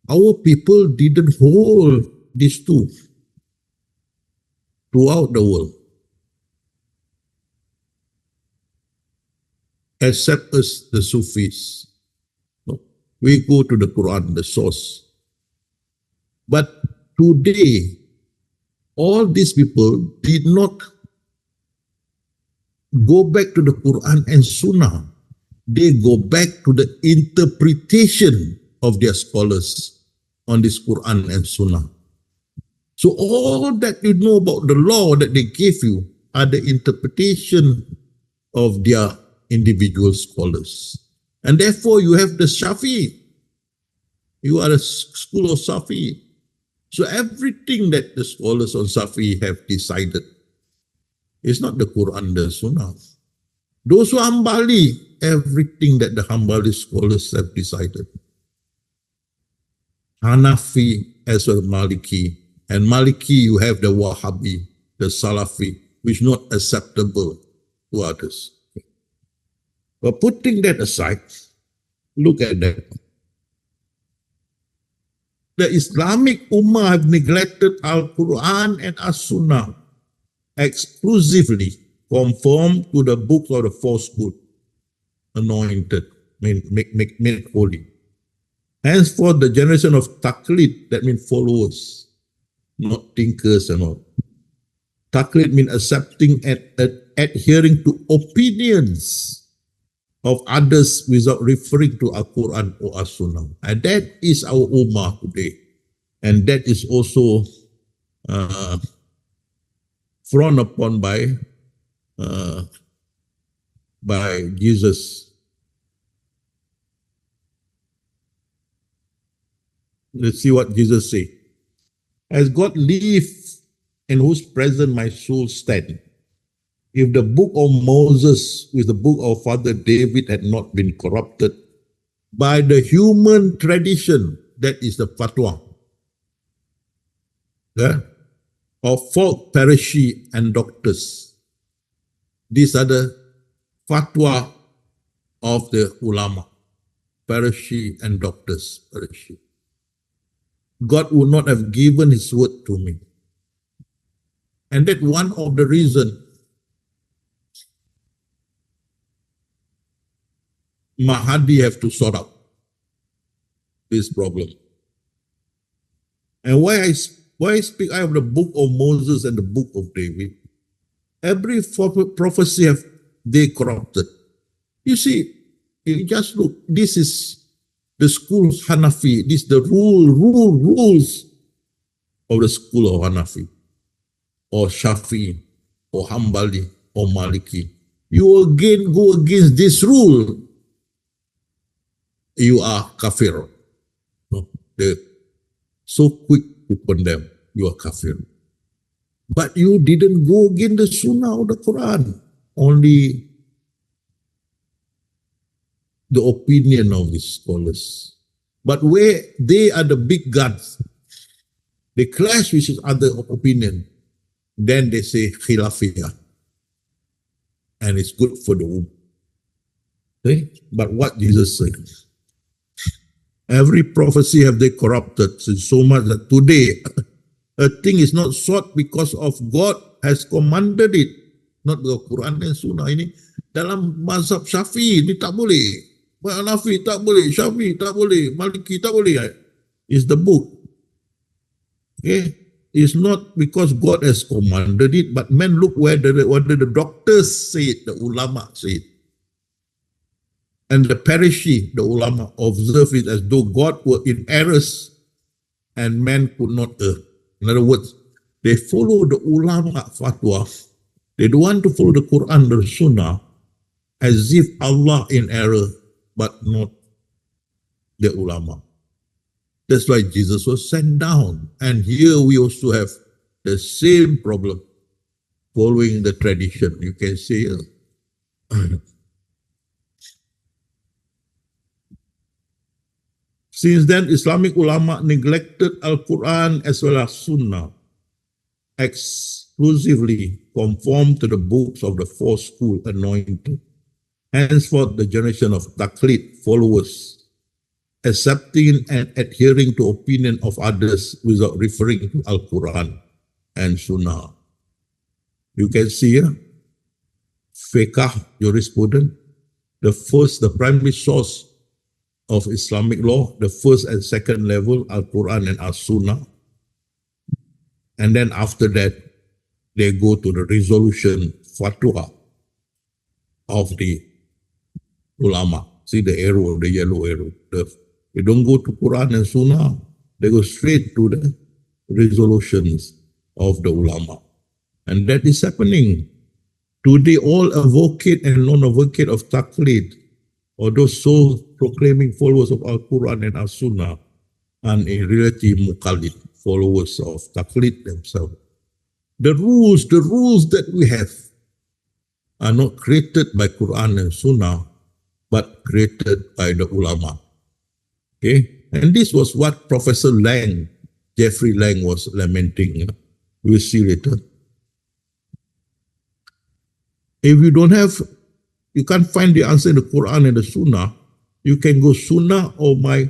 [SPEAKER 1] our people didn't hold these two throughout the world. Except us, the Sufis. We go to the Quran, the source. But today, all these people did not go back to the Quran and Sunnah. They go back to the interpretation of their scholars on this Quran and Sunnah. So all that you know about the law that they gave you are the interpretation of their individual scholars. And therefore you have the Shafi. You are a school of Shafi. So everything that the scholars on Sufi have decided is not the Quran, the Sunnah. Those who are Hanbali, everything that the Hanbali scholars have decided. Hanafi as well as Maliki. And Maliki, you have the Wahhabi, the Salafi, which is not acceptable to others. But putting that aside, look at that. The Islamic Ummah have neglected Al-Quran and As-Sunnah exclusively conform to the books of the falsehood, anointed, made holy. Henceforth, the generation of Taqlid, that means followers, not thinkers and all. Taqlid means accepting and adhering to opinions of others without referring to Al-Quran or As-Sunnah. And that is our Ummah today. And that is also frowned upon by Jesus. Let's see what Jesus said. As God lives, in whose presence my soul stands, if the book of Moses with the book of Father David had not been corrupted by the human tradition, that is the fatwa, yeah, of folk Pharisee and doctors. These are the fatwa of the ulama, Pharisee and doctors. Pharisee. God would not have given his word to me. And that one of the reasons Mahdi have to sort out this problem. And why I speak of the book of Moses and the book of David, every prophecy have they corrupted. You see, you just look, this is the school of Hanafi, this is the rules of the school of Hanafi, or Shafi, or Hanbali, or Maliki. You again go against this rule, you are kafir. They're so quick to condemn, you are kafir. But you didn't go against the Sunnah of the Quran, only the opinion of the scholars. But where they are the big guns, they clash with each other of opinion, then they say khilafiyah, and it's good for the ummah. Okay? But what Jesus said, every prophecy have they corrupted so much that today a thing is not sought because of God has commanded it, not the Quran dan Sunnah. Ini dalam mazhab Syafi'i ini tak boleh, Hanafi tak boleh, Syafi'i tak boleh, Maliki tak boleh. It's the book. Okay, it's not because God has commanded it, but men look whether the doctors say it, the ulama say it. And the Pharisee, the ulama, observe it as though God were in errors and man could not err. In other words, they follow the ulama fatwa. They don't want to follow the Quran, the Sunnah, as if Allah in error, but not the ulama. That's why Jesus was sent down. And here we also have the same problem, following the tradition. You can say, since then, Islamic ulama neglected Al-Quran as well as Sunnah, exclusively conformed to the books of the four school anointed. Henceforth, the generation of Taqlid followers, accepting and adhering to opinion of others without referring to Al-Quran and Sunnah. You can see here, fiqh jurisprudence, the primary source of Islamic law, the first and second level, Al-Quran and As-Sunnah. And then after that, they go to the resolution fatwa of the ulama. See the arrow, the yellow arrow. They don't go to Quran and Sunnah. They go straight to the resolutions of the ulama. And that is happening. Today, all advocate and non-advocate of Taqlid, or those so proclaiming followers of Al-Quran and As-Sunnah, and in reality Muqallid, followers of Taqlid themselves. The rules that we have are not created by Quran and Sunnah, but created by the ulama. Okay? And this was what Professor Lang, Jeffrey Lang, was lamenting. We'll see later. If you can't find the answer in the Quran and the Sunnah, you can go Sunnah or my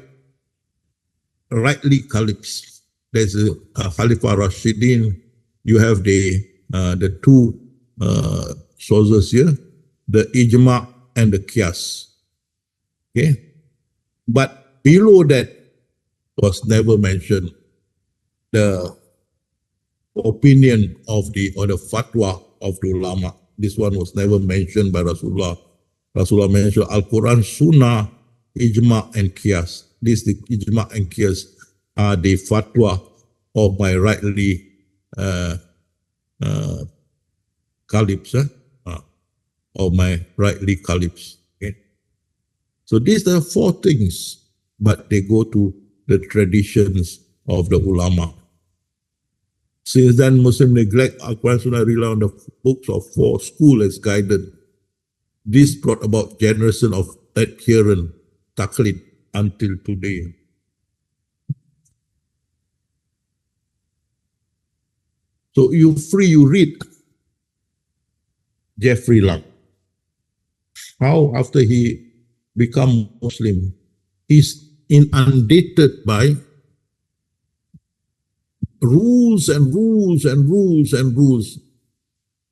[SPEAKER 1] rightly caliphs. There's a Khalifah Rashidin. You have the two sources here, the Ijma and the Qiyas. Okay? But below that was never mentioned the opinion of or the fatwa of the ulama. This one was never mentioned by Rasulullah. Rasulullah mentioned Al-Quran, Sunnah, Ijma, and Qiyas. The Ijma and Qiyas are the fatwa of my rightly caliphs, of my rightly caliphs. Okay? So these are four things, but they go to the traditions of the ulama. Since then, Muslim neglect Al-Quran Sunnah, rely on the books of four schools as guidance. This brought about generation of adherent taqlid until today. So you read Jeffrey Luck. How after he become Muslim, he's inundated by rules and rules and rules and rules.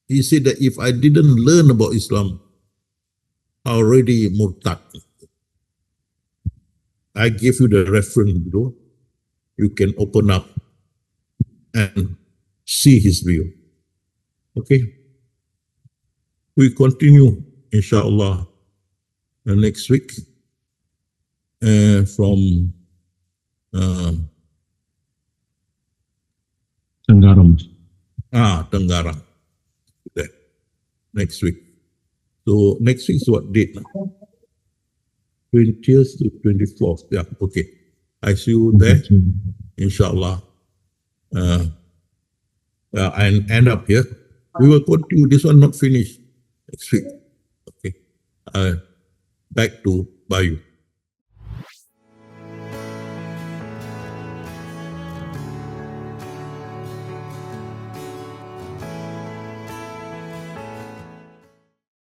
[SPEAKER 1] He said that if I didn't learn about Islam, I already murtad. I give you the reference, bro. You can open up and see his view. Okay? We continue, inshallah, next week from
[SPEAKER 2] Tenggaram.
[SPEAKER 1] Tenggara. Next week. So next week is what date? 20th to 24th. Yeah, okay. I see you there, inshallah. And end up here. We will continue. This one not finished next week. Okay. Back to Bayu.